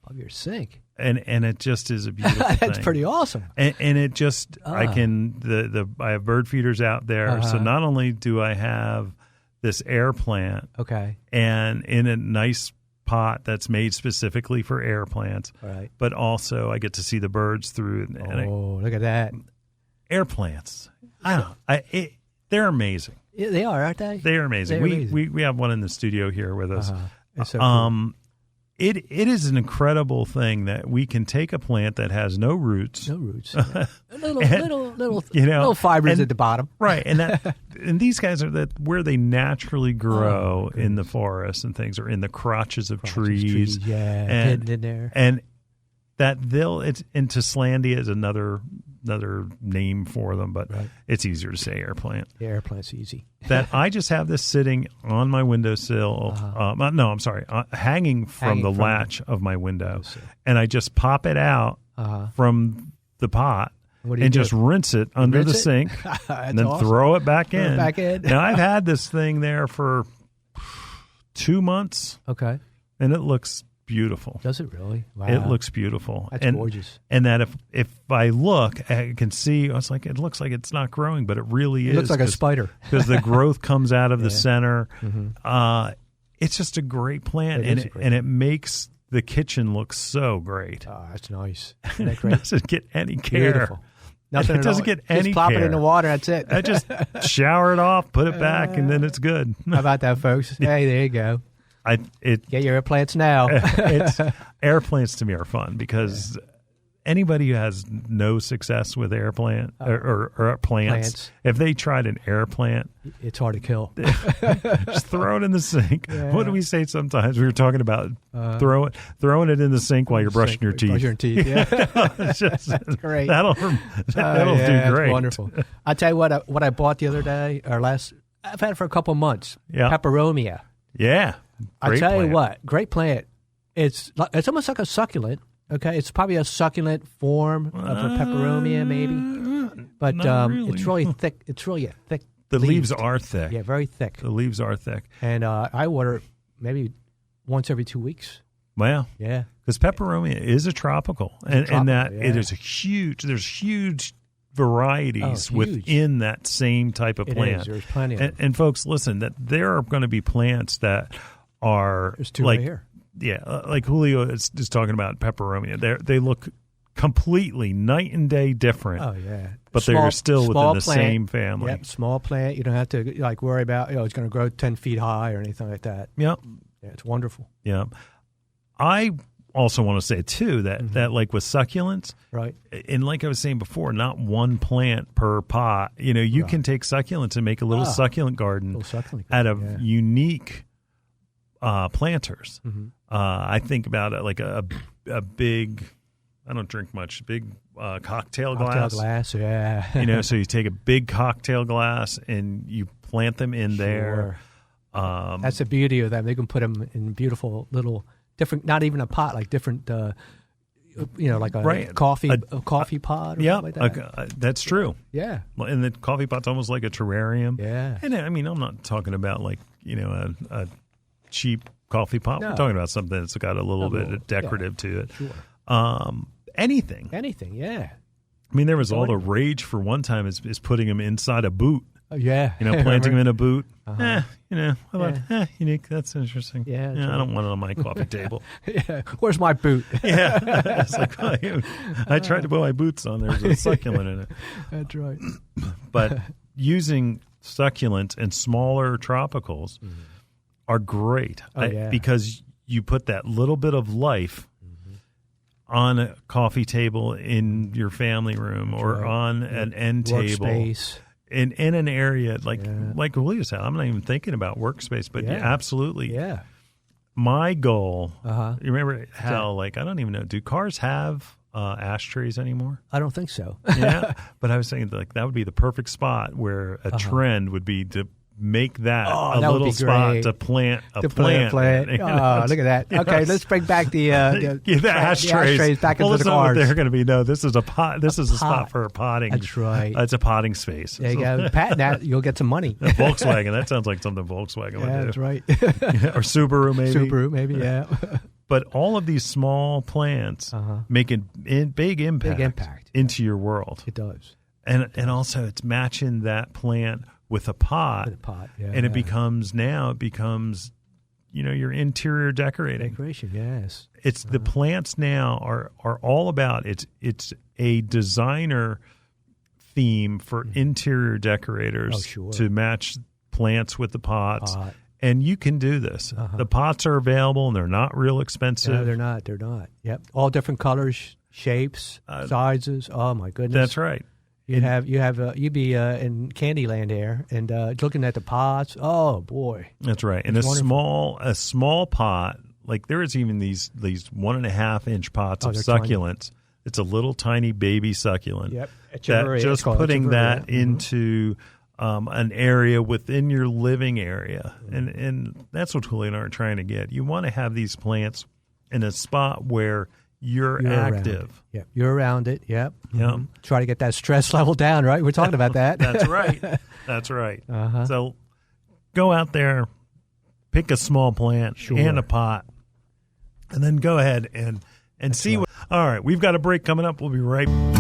Above your sink. And it just is a beautiful thing. That's pretty awesome. And it just I have bird feeders out there, so not only do I have this air plant, and in a nice pot that's made specifically for air plants, right, but also I get to see the birds through. And look at that! Air plants, they're amazing. Yeah, they are, aren't they? They are amazing. We have one in the studio here with us. It's so cool. It is an incredible thing that we can take a plant that has no roots. No roots. Yeah. little fibers at the bottom. Right. And these guys are where they naturally grow in the forest and things, or in the crotches of trees. Yeah. And in there. And Taslandia is another name for them, but it's easier to say air plant. Yeah, air plant's easy. That I just have this sitting on my windowsill. Hanging from the latch of my window, and I just pop it out from the pot and just rinse it under the sink, and then throw it back in. Now I've had this thing there for 2 months. Okay, and it looks beautiful. Does it really? Wow. It looks beautiful. That's gorgeous. And that if I look, I can see, it looks like it's not growing, but it really is. It looks like a spider. Because the growth comes out of the center. Mm-hmm. It's just a great plant, and it makes the kitchen look so great. Oh, that's nice. Isn't that great? It doesn't get any care. Beautiful. Nothing it doesn't get any Just plop care. it in the water, that's it. I just shower it off, put it back, and then it's good. How about that, folks? Hey, there you go. Get your air plants now. Air plants to me are fun because anybody who has no success with air plant or plants, if they tried an air plant, it's hard to kill. Just throw it in the sink. Yeah. What do we say sometimes? We were talking about throwing it in the sink while you're brushing your teeth. Brush your teeth, yeah. That's great. That'll do great. Wonderful. I'll tell you what I bought the other day, I've had it for a couple months. Yeah. Peperomia. Yeah. I tell you what, great plant. It's almost like a succulent. Okay, it's probably a succulent form of a peperomia, maybe, but really. It's really thick. It's really a thick. The leaves are thick. Yeah, very thick. The leaves are thick, and I water maybe once every 2 weeks. Wow. Yeah, because peperomia is a tropical, and that it is a huge. There's huge varieties within that same type of plant. There's plenty of them. And folks, listen, that there are going to be plants that are There's two like, right here. yeah, like Julio is talking about Peperomia. They look completely night and day different. Oh yeah, but they're still within the plant. same family. Yep, small plant. You don't have to like worry about it's going to grow 10 feet high or anything like that. Yep. Yeah, it's wonderful. Yeah. I also want to say too that like with succulents, right? And like I was saying before, not one plant per pot. You can take succulents and make a little succulent garden out of unique planters. Mm-hmm. I think about it like a big. I don't drink much. Big cocktail glass. Cocktail glass, yeah. So you take a big cocktail glass and you plant them in there. That's the beauty of them. They can put them in beautiful little different. Not even a pot, like different. Like a coffee pot. Or something like that. That's true. Yeah, and the coffee pot's almost like a terrarium. Yeah, and I'm not talking about like a cheap coffee pot. No. We're talking about something that's got a little bit of decorative to it. Sure. Anything, yeah. I mean, there was all the rage for one time is putting them inside a boot. Yeah. Planting them in a boot. Uh-huh. Unique. That's interesting. Yeah, I don't want it on my coffee table. Yeah. Where's my boot? Yeah. It's like, I tried to put my boots on. There's a succulent in it. That's right. But using succulents and smaller tropicals are great because you put that little bit of life on a coffee table in your family room or on an end table. Workspace. In an area like Julio said, I'm not even thinking about workspace, but absolutely. Yeah. My goal, you remember how, I don't even know, do cars have ashtrays anymore? I don't think so. Yeah. But I was saying that would be the perfect spot where a trend would be to make that that little spot to plant a plant. Oh, look at that. Yes. Okay, let's bring back the ashtrays back into the cars. They're going to be, no, this is a pot. This is a spot for a potting. That's right. It's a potting space. There you go. Patent that, you'll get some money. Volkswagen. That sounds like something Volkswagen would do. That's right. Or Subaru, maybe. Subaru, maybe, yeah. But all of these small plants make a big impact into your world. It does. And also it's matching that plant with a pot, and it becomes your interior decorating. Decoration, yes. It's the plants now are all about it's a designer theme for interior decorators to match plants with the pots. And you can do this. The pots are available and they're not real expensive. No, they're not. Yep. All different colors, shapes, sizes. Oh my goodness. That's right. You'd be in Candyland there and looking at the pots. Oh boy, that's right. And a small pot, like there is even these 1.5 inch pots of succulents. Tiny. It's a little tiny baby succulent. Yep. Just putting that into an area within your living area, and that's what Julio and I are trying to get. You want to have these plants in a spot where you're active. Yep, you're around it. Yep. Yep. Try to get that stress level down, right? We're talking about that. That's right. That's right. So go out there, pick a small plant and a pot, and then go ahead and see what. All right, we've got a break coming up. We'll be right back.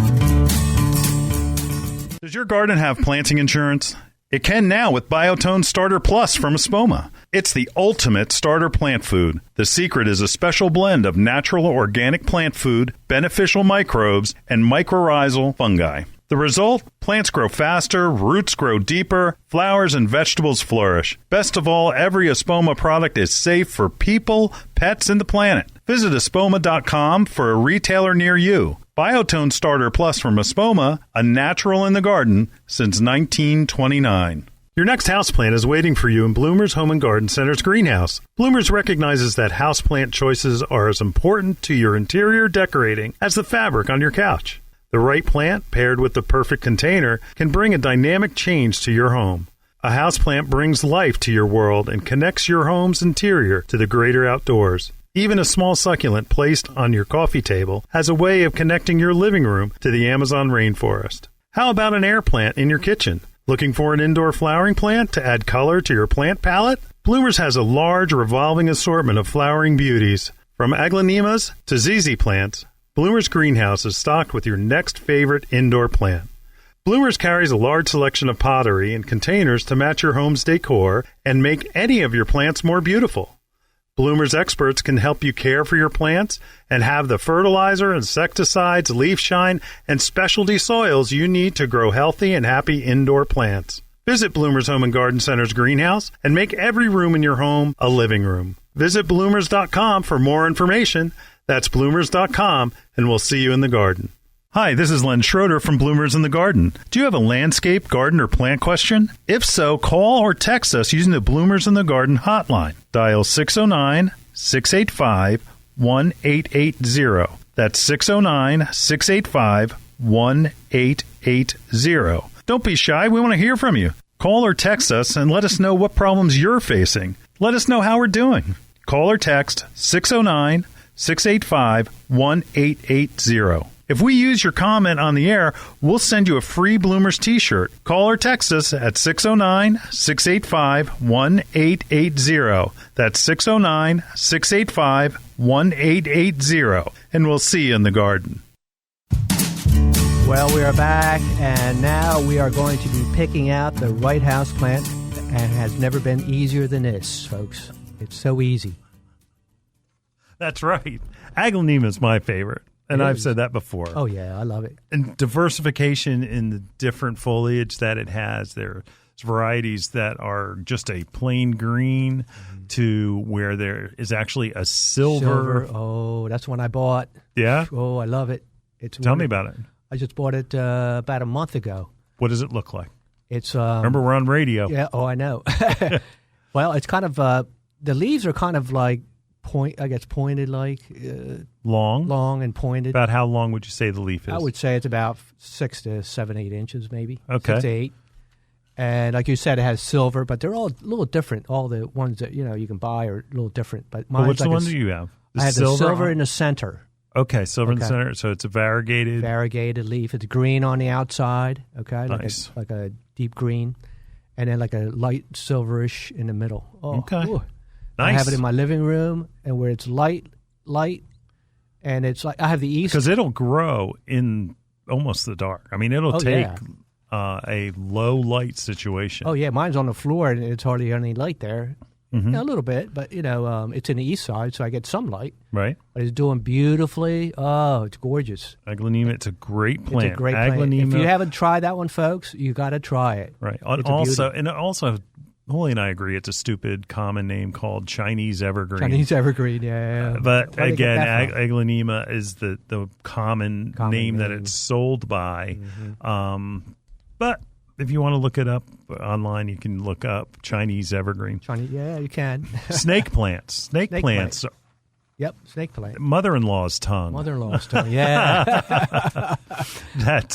Does your garden have planting insurance? It can now with Biotone Starter Plus from Espoma. It's the ultimate starter plant food. The secret is a special blend of natural organic plant food, beneficial microbes, and mycorrhizal fungi. The result? Plants grow faster, roots grow deeper, flowers and vegetables flourish. Best of all, every Espoma product is safe for people, pets, and the planet. Visit espoma.com for a retailer near you. Biotone Starter Plus from Espoma, a natural in the garden since 1929. Your next houseplant is waiting for you in Bloomer's Home and Garden Center's greenhouse. Bloomer's recognizes that houseplant choices are as important to your interior decorating as the fabric on your couch. The right plant, paired with the perfect container, can bring a dynamic change to your home. A houseplant brings life to your world and connects your home's interior to the greater outdoors. Even a small succulent placed on your coffee table has a way of connecting your living room to the Amazon rainforest. How about an air plant in your kitchen? Looking for an indoor flowering plant to add color to your plant palette? Bloomers has a large revolving assortment of flowering beauties. From aglaonemas to Zzz Plants, Bloomer's Greenhouse is stocked with your next favorite indoor plant. Bloomers carries a large selection of pottery and containers to match your home's decor and make any of your plants more beautiful. Bloomers experts can help you care for your plants and have the fertilizer, insecticides, leaf shine, and specialty soils you need to grow healthy and happy indoor plants. Visit Bloomers Home and Garden Center's greenhouse and make every room in your home a living room. Visit bloomers.com for more information. That's bloomers.com, and we'll see you in the garden. Hi, this is Len Schroeder from Bloomers in the Garden. Do you have a landscape, garden, or plant question? If so, call or text us using the Bloomers in the Garden hotline. Dial 609-685-1880. That's 609-685-1880. Don't be shy. We want to hear from you. Call or text us and let us know what problems you're facing. Let us know how we're doing. Call or text 609-685-1880. If we use your comment on the air, we'll send you a free Bloomers t-shirt. Call or text us at 609-685-1880. That's 609-685-1880. And we'll see you in the garden. Well, we are back, and now we are going to be picking out the right house plant, and it has never been easier than this, folks. It's so easy. That's right. Aglaonema is my favorite. And I've said that before. Oh, yeah, I love it. And diversification in the different foliage that it has. There's varieties that are just a plain green to where there is actually a silver. Oh, that's one I bought. Yeah? Oh, I love it. Tell me about it. I just bought it about a month ago. What does it look like? It's remember, we're on radio. Yeah, oh, I know. Well, it's kind of, the leaves are kind of like, pointed like long and pointed. About how long would you say the leaf is? I would say it's about 6 to 7, 8 inches, maybe. Okay, 6 to 8. And like you said, it has silver, but they're all a little different. All the ones that you can buy are a little different. But mine's which one do you have? I have the silver in the center. Okay, silver in the center. So it's a variegated leaf. It's green on the outside. Okay, nice, like a deep green, and then like a light silverish in the middle. Oh, okay. Ooh. Nice. I have it in my living room, and where it's light, and it's like I have the east because it'll grow in almost the dark. I mean, it'll take a low light situation. Oh yeah, mine's on the floor, and it's hardly any light there. Mm-hmm. A little bit, but it's in the east side, so I get some light. Right, but it's doing beautifully. Oh, it's gorgeous. Aglaonema, it's a great plant. It's a great plant. If you haven't tried that one, folks, you got to try it. Right. Holly and I agree it's a stupid common name called Chinese Evergreen. Chinese Evergreen, yeah. But again, Aglaonema is the common name that it's sold by. Mm-hmm. But if you want to look it up online, you can look up Chinese Evergreen. Yeah, you can. Snake plants. Snake plants. Yep, snake plant. Mother-in-law's tongue. Yeah. That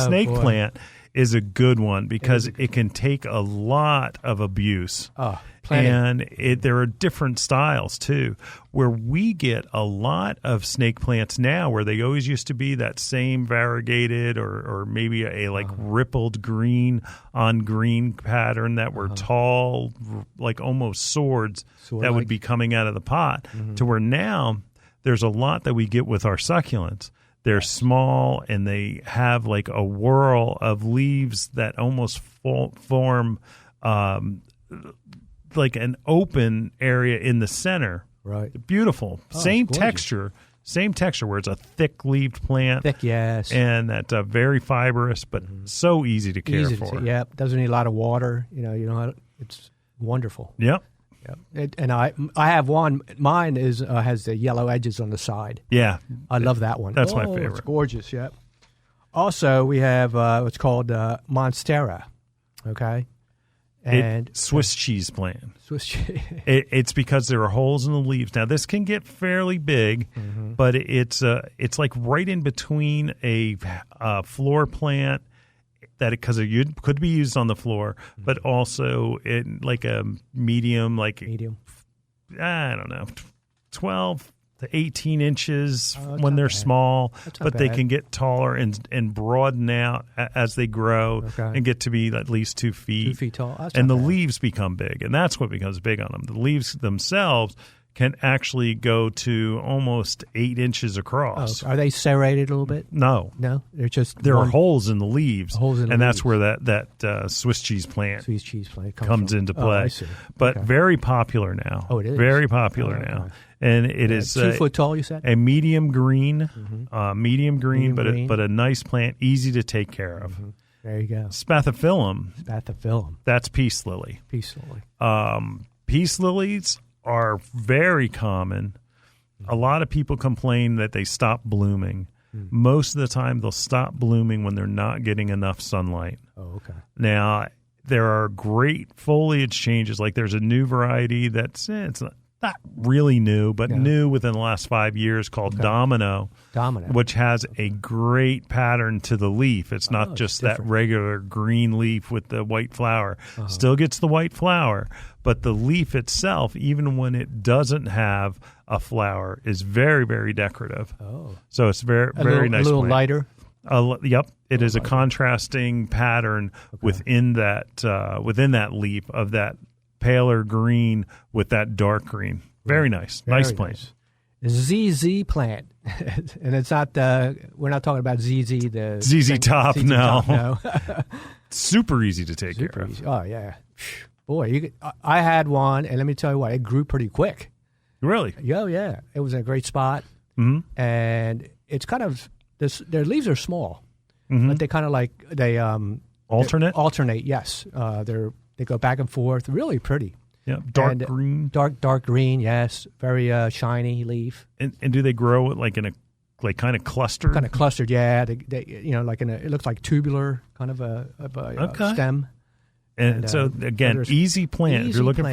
snake plant is a good one because it can take a lot of abuse. Oh, plenty. And there are different styles, too, where we get a lot of snake plants now where they always used to be that same variegated or maybe a rippled green on green pattern that were tall, like almost swords that would be coming out of the pot, to where now there's a lot that we get with our succulents. They're small, and they have like a whirl of leaves that almost form like an open area in the center. Right. Beautiful. Same texture where it's a thick-leaved plant. Thick, yes. And that's very fibrous, but so easy to care for. Yeah, doesn't need a lot of water. It's wonderful. Yep. And I have one. Mine has the yellow edges on the side. Yeah, I love that one. That's my favorite. It's gorgeous. Yep. Also, we have what's called Monstera. Okay, and Swiss cheese plant. Swiss cheese. It's because there are holes in the leaves. Now this can get fairly big, but it's like right in between a floor plant. Because it could be used on the floor, but also in like a medium. I don't know, 12 to 18 inches when they're small, but they can get taller and broaden out as they grow and get to be at least 2 feet. 2 feet tall. And the leaves become big, and that's what becomes big on them. The leaves themselves can actually go to almost 8 inches across. Oh, are they serrated a little bit? No. They're just there are holes in the leaves, and that's where that Swiss cheese plant comes into play. I see. But very popular now. Oh, it is very popular now, and it is 2 foot tall. You said a medium green, but a nice plant, easy to take care of. Mm-hmm. There you go. Spathiphyllum. That's peace lily. Peace lily. Peace lilies are very common. A lot of people complain that they stop blooming. Most of the time, they'll stop blooming when they're not getting enough sunlight. Oh, okay. Now, there are great foliage changes. Like there's a new variety that's it's not really new, but new within the last 5 years called Domino, which has a great pattern to the leaf. It's not just that regular green leaf with the white flower. Still gets the white flower, but the leaf itself, even when it doesn't have a flower, is very, very decorative. Oh. So it's very nice. A little plant. lighter? Yep. It is a contrasting pattern within that leaf of that paler green with that dark green. Very nice. Nice plant. Zzz Plant. And it's not, we're not talking about ZZ, the ZZ Top, no. Super easy to take care of. Oh, yeah. Boy, I had one, and let me tell you what, it grew pretty quick. Really? Oh, yeah. It was in a great spot. Mm-hmm. And it's kind of, their leaves are small, but they kind of they alternate, yes. They go back and forth. Really pretty. Yeah, dark green. Dark green, yes. Very shiny leaf. And do they grow like in a kind of clustered? Kind of clustered, yeah. They like it looks like tubular kind of a stem. And so again, easy plant. If you're looking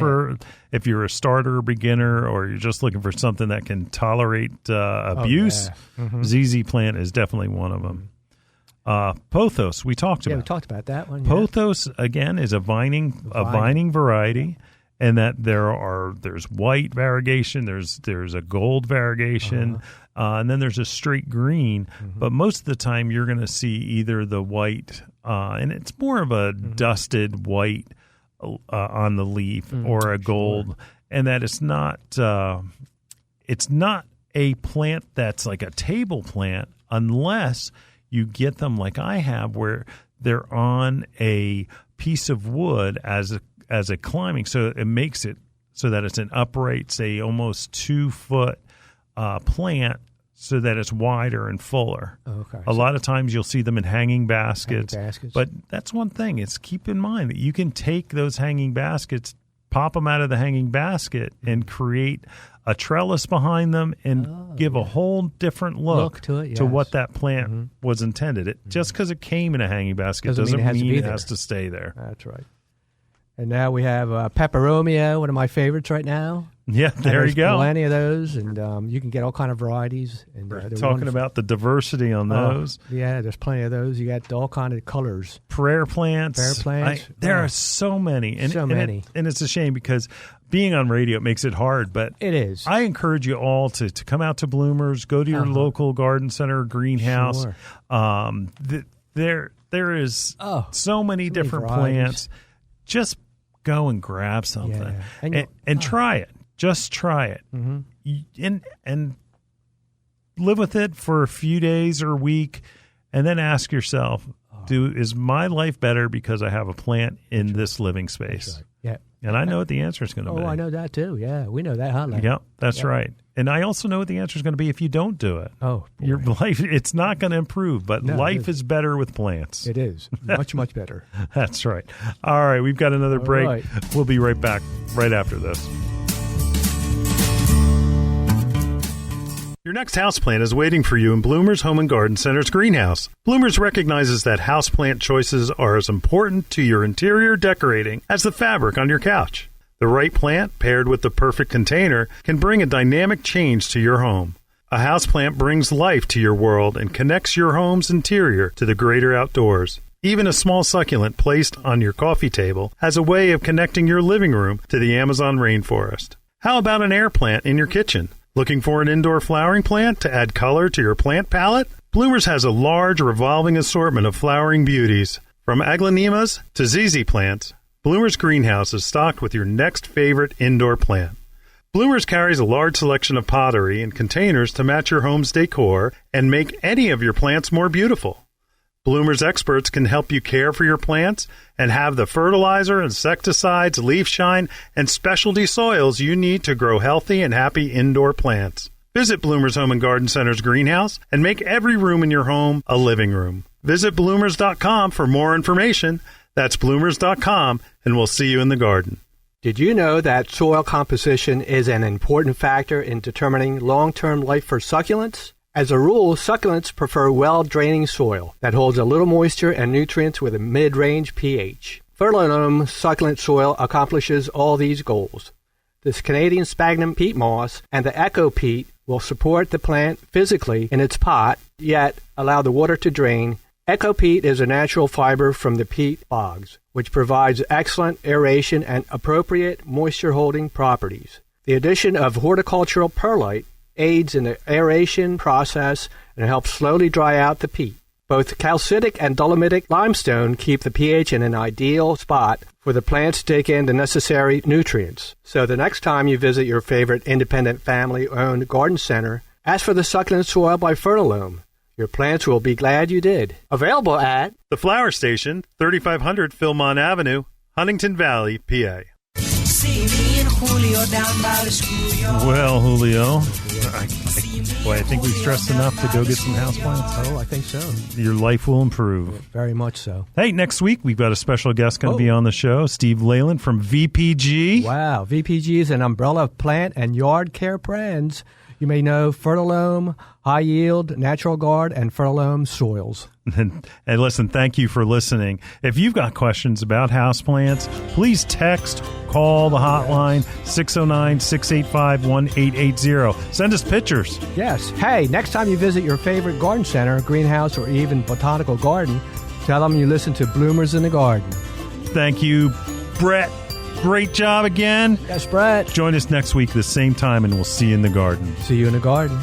if you're a starter or beginner, or you're just looking for something that can tolerate abuse, ZZ Plant is definitely one of them. Pothos, we talked about. Yeah, we talked about that one. Pothos again is a vining variety, and that there's white variegation, there's a gold variegation, and then there's a straight green. But most of the time, you're going to see either the white, and it's more of a dusted white on the leaf, or a gold, and that it's not a plant that's like a table plant unless you get them like I have, where they're on a piece of wood as a climbing, so it makes it so that it's an upright, say almost 2 foot plant, so that it's wider and fuller. Okay. A lot of times you'll see them in hanging baskets. But that's one thing. Is keep in mind that you can take those hanging baskets, pop them out of the hanging basket, and create a trellis behind them and give a whole different look to it, to what that plant was intended. Just because it came in a hanging basket doesn't mean it has to stay there. That's right. And now we have Peperomia, one of my favorites right now. Yeah, there you go. Plenty of those, and you can get all kind of varieties. And we're talking about the diversity on those. Yeah, there's plenty of those. You got all kind of colors. Prayer plants. There are so many. And it's a shame because being on radio, it makes it hard. But it is. I encourage you all to come out to Bloomers, go to your local garden center, greenhouse. Sure. There is so many different plants. Just go and grab something and try it. Just try it, and live with it for a few days or a week, and then ask yourself, is my life better because I have a plant in this living space? Right. Yeah. And I know what the answer is going to be. Oh, I know that too. Yeah, we know that, huh? Yeah, that's right. And I also know what the answer is going to be if you don't do it. Oh, boy. Your life, it's not going to improve, but life is better with plants. It is. Much, much better. That's right. All right, we've got another break. Right. We'll be right back right after this. Your next houseplant is waiting for you in Bloomers Home and Garden Center's greenhouse. Bloomers recognizes that houseplant choices are as important to your interior decorating as the fabric on your couch. The right plant, paired with the perfect container, can bring a dynamic change to your home. A houseplant brings life to your world and connects your home's interior to the greater outdoors. Even a small succulent placed on your coffee table has a way of connecting your living room to the Amazon rainforest. How about an air plant in your kitchen? Looking for an indoor flowering plant to add color to your plant palette? Bloomers has a large revolving assortment of flowering beauties. From aglaonemas to Zzz Plants, Bloomers Greenhouse is stocked with your next favorite indoor plant. Bloomers carries a large selection of pottery and containers to match your home's decor and make any of your plants more beautiful. Bloomers experts can help you care for your plants and have the fertilizer, insecticides, leaf shine, and specialty soils you need to grow healthy and happy indoor plants. Visit Bloomers Home and Garden Center's greenhouse and make every room in your home a living room. Visit bloomers.com for more information. That's bloomers.com, and we'll see you in the garden. Did you know that soil composition is an important factor in determining long-term life for succulents? As a rule, succulents prefer well-draining soil that holds a little moisture and nutrients with a mid-range pH. Philodendron succulent soil accomplishes all these goals. This Canadian sphagnum peat moss and the echo peat will support the plant physically in its pot, yet allow the water to drain. Echo peat is a natural fiber from the peat bogs, which provides excellent aeration and appropriate moisture-holding properties. The addition of horticultural perlite aids in the aeration process and helps slowly dry out the peat. Both calcitic and dolomitic limestone keep the pH in an ideal spot for the plants to take in the necessary nutrients. So the next time you visit your favorite independent family-owned garden center, ask for the succulent soil by Philodendron. Your plants will be glad you did. Available at The Flower Station, 3500 Philmont Avenue, Huntington Valley, PA. Well, Julio, I think we've stressed enough to go get some houseplants. Oh, I think so. Your life will improve. Very much so. Hey, next week we've got a special guest going to be on the show, Steve Leyland from VPG. Wow, VPG is an umbrella of plant and yard care brands. You may know Fertilome, High Yield, Natural Guard, and Fertilome Soils. And listen, thank you for listening. If you've got questions about houseplants, please text, call the hotline, 609-685-1880. Send us pictures. Yes. Hey, next time you visit your favorite garden center, greenhouse, or even botanical garden, tell them you listen to Bloomers in the Garden. Thank you, Brett. Great job again. Yes, Brett. Join us next week at the same time, and we'll see you in the garden. See you in the garden.